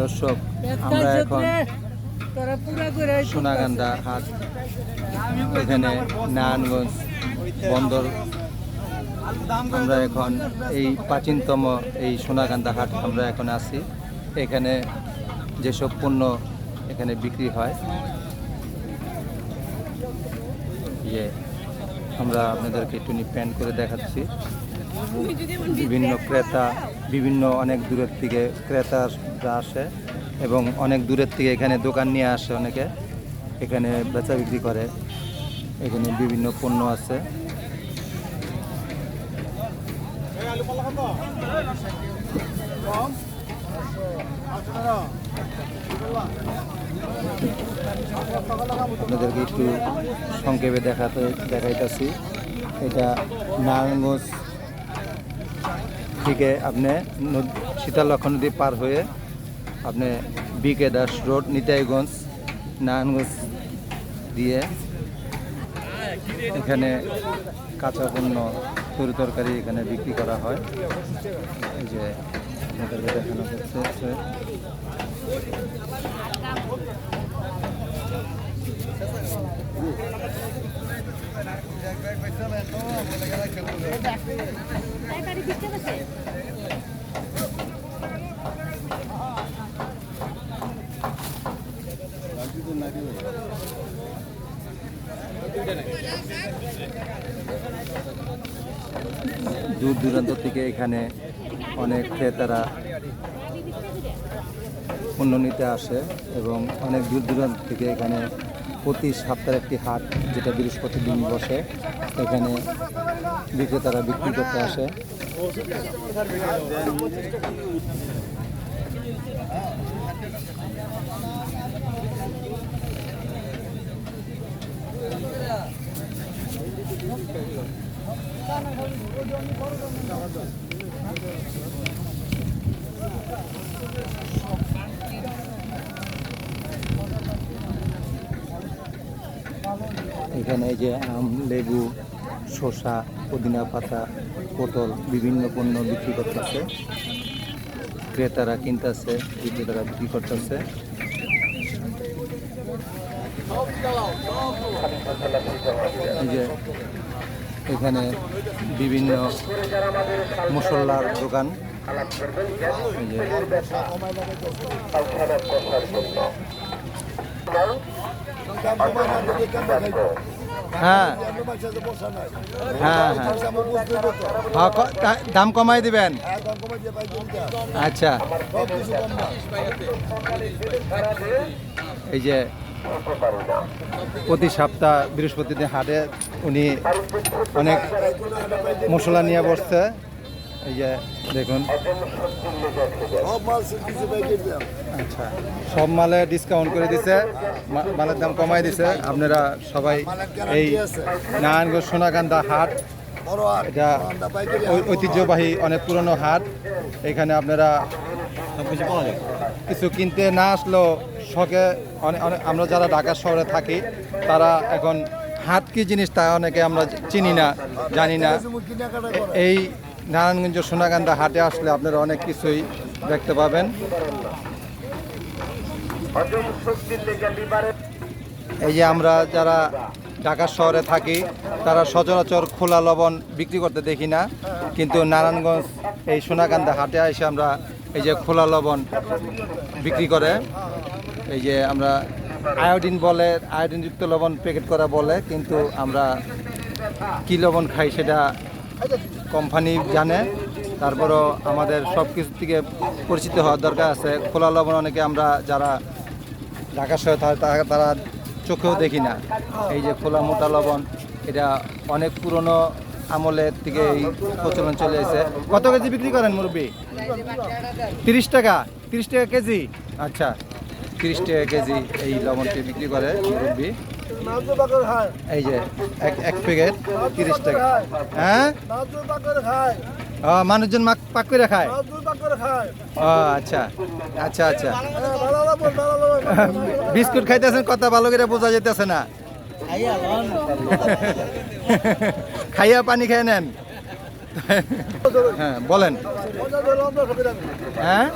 দর্শক, আমরা এখন সোনাগান্ধা হাট, এখানে নারায়ণগঞ্জ বন্দর। আমরা এখন এই প্রাচীনতম এই সোনাগান্ধা হাট আমরা এখন আছি। এখানে যেসব পণ্য এখানে বিক্রি হয়, আমরা আপনাদেরকে একটু প্যান্ট করে দেখাচ্ছি। বিভিন্ন ক্রেতা, বিভিন্ন অনেক দূরের থেকে ক্রেতারা আসে এবং অনেক দূরের থেকে এখানে দোকান নিয়ে আসে অনেকে, এখানে বেচা বিক্রি করে। এখানে বিভিন্ন পণ্য আছে। আপনাদেরকে একটু সংক্ষেপে দেখাইতেছি। এটা নারায়ণগঞ্জ থেকে আপনি শীতলক্ষ্যা নদী পার হয়ে আপনি বিকে দাস রোড, নিতাইগঞ্জ, নারায়ণগঞ্জ দিয়ে এখানে কাঁচা পণ্য, তরি তরকারি এখানে বিক্রি করা হয়। এই যে আপনাদেরকে দেখানো হচ্ছে। দূর দূরান্ত থেকে এখানে অনেক ক্রেতারা পণ্য নিতে আসে এবং অনেক দূর দূরান্ত থেকে এখানে প্রতি সপ্তাহে একটি হাট, যেটা বৃহস্পতিদিন বসে, এখানে বিক্রেতারা বিক্রি করতে আসে। এখানে এই যে আম, লেবু, শসা, পুদিনা পাতা, পটল, বিভিন্ন পণ্য বিক্রি করতেছে। ক্রেতারা কিনতেছে, বিক্রেতারা বিক্রি করতেছে। এই যে এখানে বিভিন্ন মশলার দোকান। এই যে হ্যাঁ হ্যাঁ হ্যাঁ, দাম কমাই দিবেন। আচ্ছা, এই যে প্রতি সপ্তাহ বৃহস্পতিদিন হাটে উনি অনেক মশলা নিয়ে বসছে। এই যে দেখুন, আচ্ছা, সব মালে ডিসকাউন্ট করে দিছে, মালের দাম কমাই দিছে। আপনারা সবাই এই নারায়ণগঞ্জ সোনাগান্ধা হাট, এটা ঐতিহ্যবাহী অনেক পুরনো হাট। এখানে আপনারা কিছু কিনতে না আসলেও শখে আমরা যারা ঢাকা শহরে থাকি, তারা এখন হাট কি জিনিস তা অনেকে আমরা চিনি না, জানি না। এই নারায়ণগঞ্জ সোনাগান্ধা হাটে আসলে আপনারা অনেক কিছুই দেখতে পাবেন। এই যে আমরা যারা ঢাকা শহরে থাকি, তারা সচরাচর খোলা লবণ বিক্রি করতে দেখি না, কিন্তু নারায়ণগঞ্জ এই সোনাগান্ধা হাটে এসে আমরা এই যে খোলা লবণ বিক্রি করে। এই যে আমরা আয়োডিন বলে, আয়োডিনযুক্ত লবণ প্যাকেট করা বলে, কিন্তু আমরা কি লবণ খাই সেটা কোম্পানি জানে। তারপরও আমাদের সব কিছু থেকে পরিচিত হওয়ার দরকার আছে। খোলা লবণ অনেকে আমরা যারা ঢাকা শহরে তারা চোখেও দেখি না। এই যে খোলা মোটা লবণ, এটা অনেক পুরনো আমলের থেকে এই প্রচলন চলে এসেছে। কত কেজি বিক্রি করেন মুরব্বী? 30 টাকা? 30 টাকা কেজি? আচ্ছা, 30 টাকা কেজি এই লবণটি বিক্রি করে মুরব্বী। এই যে এক প্যাকেট 30 টাকা। হ্যাঁ, মানুষজন পাক করে খায়। ও আচ্ছা আচ্ছা আচ্ছা, বিস্কুট খাইতেছেন, কথা ভালো করে বোঝা যেতেছে না। খাইয়া পানি খেয়ে নেন। হ্যাঁ বলেন। হ্যাঁ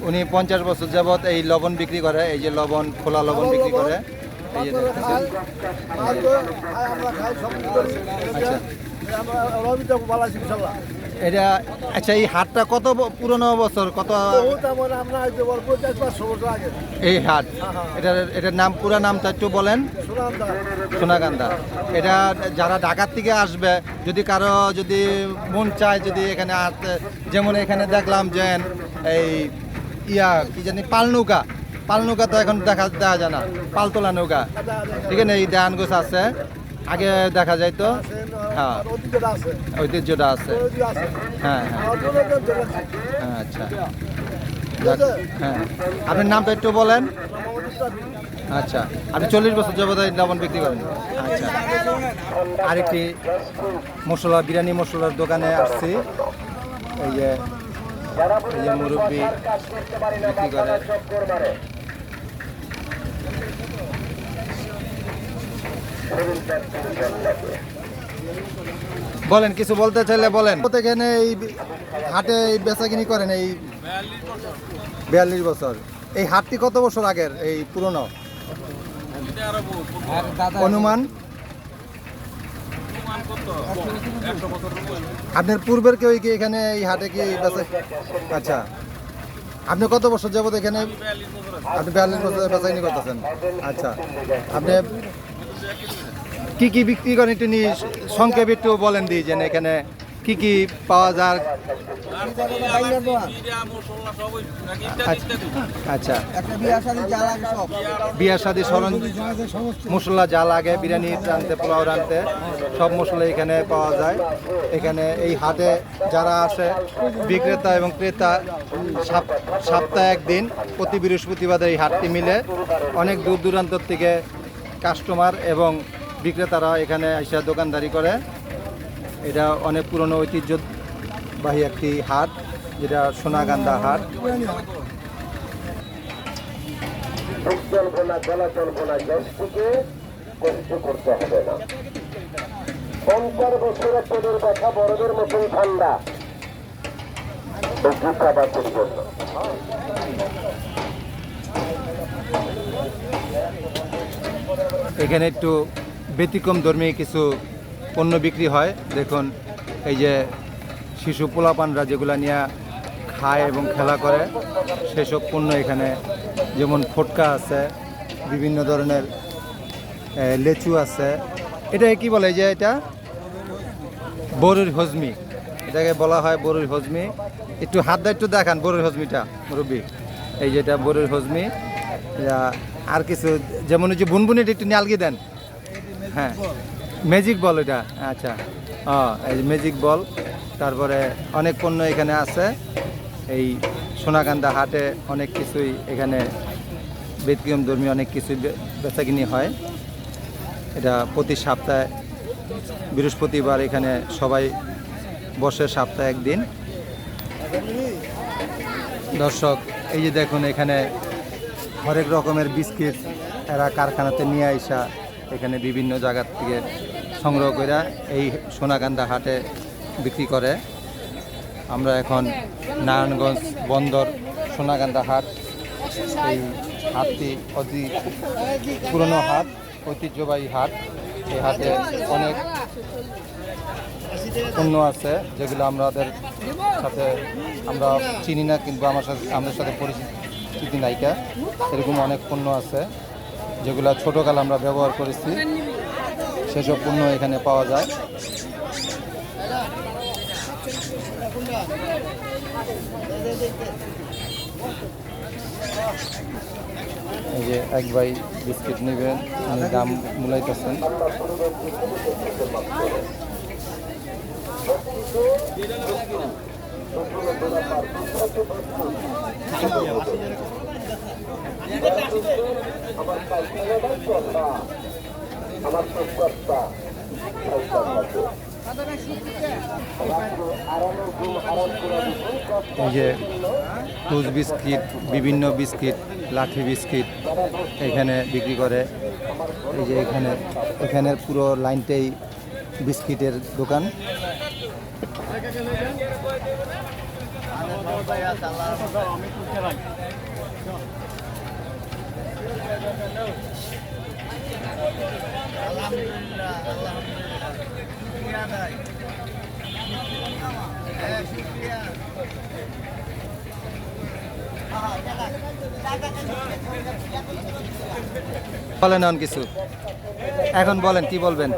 উনি 50 বছর যাবৎ এই লবণ বিক্রি করে, এই যে লবণ, খোলা লবণ বিক্রি করে। এই যে দেখতেছেন। আচ্ছা এটা, আচ্ছা এই হাটটা কত পুরনো বছর, কত এই হাট? এটার নাম, পুরা নামটা একটু বলেন। সোনাকান্দা। এটা যারা ঢাকার থেকে আসবে, যদি কারো যদি মন চায় যদি এখানে আসতে, যেমন এখানে দেখলাম যে এই কি জানি পালনৌকা তো এখন দেখা যায় না, পালতোলা নৌকা, ঠিক আছে, এই ডায়ানগোছ আছে, আগে দেখা যায় তো। হ্যাঁ ঐতিহ্যটা আছে। হ্যাঁ হ্যাঁ আচ্ছা হ্যাঁ, আপনার নামটা একটু বলেন। আচ্ছা, আপনি 40 বছর যাবত লবণ বিক্রি করেন। আচ্ছা, আরেকটি মশলা, বিরিয়ানি মশলার দোকানে আসছি। এই যে মুরব্বি বিক্রি করে। বলেন, কিছু বলতে চাইলে বলেন। এখানে এই হাটে বেচাকিনি করেন এই 42 বছর। এই হাটটি কত বছর আগের, এই পুরনো অনুমান? আপনার পূর্বের কেউ কি এখানে এই হাটে কি বেচা? আচ্ছা, আপনি কত বছর যাবত এখানে? আপনি 42 বছর বেচাকিনি করতেছেন। আচ্ছা, আপনি কি কি বিক্রি করেন একটু সংক্ষেপে একটু বলেন দিই, যেন এখানে কি কি পাওয়া যায়। আচ্ছা, বিয়া শাদী মশলা যা লাগে, বিরিয়ানি রাঁধতে, পোলাও রাঁধতে, সব মশলা এখানে পাওয়া যায়। এখানে এই হাটে যারা আসে বিক্রেতা এবং ক্রেতা, সপ্তাহে একদিন প্রতি বৃহস্পতিবারে এই হাটটি মিলে। অনেক দূর দূরান্ত থেকে কাস্টমার এবং বিক্রেতারা এখানে এসে দোকানদারি করে। এটা অনেক পুরনো ঐতিহ্যবাহী একটি হাট, যেটা সোনাকান্দা হাট। কথা বড়দের মতন ঠান্ডা এখানে একটু ব্যতিক্রম ধর্মী কিছু পণ্য বিক্রি হয়। দেখুন, এই যে শিশু পোলাপানরা যেগুলো নিয়ে খায় এবং খেলা করে, সেসব পণ্য এখানে, যেমন ফটকা আছে, বিভিন্ন ধরনের লেচু আছে। এটা কি বলে যে এটা বরুর হজমি, এটাকে বলা হয় বরুর হজমি। একটু হাত দিয়ে একটু দেখান বরুর হজমিটা মুরব্বী। এই যেটা বরুর হজমি। আর কিছু যেমন ওই যে বুনবুনিটা একটু নালগি দেন। হ্যাঁ, ম্যাজিক বল এটা। আচ্ছা, এই ম্যাজিক বল। তারপরে অনেক পণ্য এখানে আছে। এই সোনাকান্দা হাটে অনেক কিছুই এখানে ব্যতিক্রম ধর্মী অনেক কিছুই বেচাকিনি হয়। এটা প্রতি সপ্তাহে বৃহস্পতিবার এখানে সবাই বসে, সপ্তাহে একদিন। দর্শক, এই যে দেখুন, এখানে হরেক রকমের বিস্কিট এরা কারখানাতে নিয়ে আসা এখানে বিভিন্ন জায়গার থেকে সংগ্রহ করে এই সোনাকান্দা হাটে বিক্রি করে। আমরা এখন নারায়ণগঞ্জ বন্দর সোনাকান্দা হাট। এই হাটটি অতি পুরনো হাট, ঐতিহ্যবাহী হাট। এই হাটে অনেক পণ্য আছে যেগুলো আমাদের সাথে আমরা চিনি না, কিন্তু আমাদের সাথে পরিচিতি নাইকা। এরকম অনেক পণ্য আছে যেগুলো ছোটোকালে আমরা ব্যবহার করেছি, সেসব পণ্য এখানে পাওয়া যায়। এই যে এক ভাই বিস্কিট নেবেন, উনি দাম মূলাইতেছেন। এই যে টুজ বিস্কিট, বিভিন্ন বিস্কিট, লাঠি বিস্কিট এখানে বিক্রি করে। এই যে এখানের পুরো লাইনটাই বিস্কিটের দোকান। বলেন এখন কিছু, এখন বলেন কি বলবেন?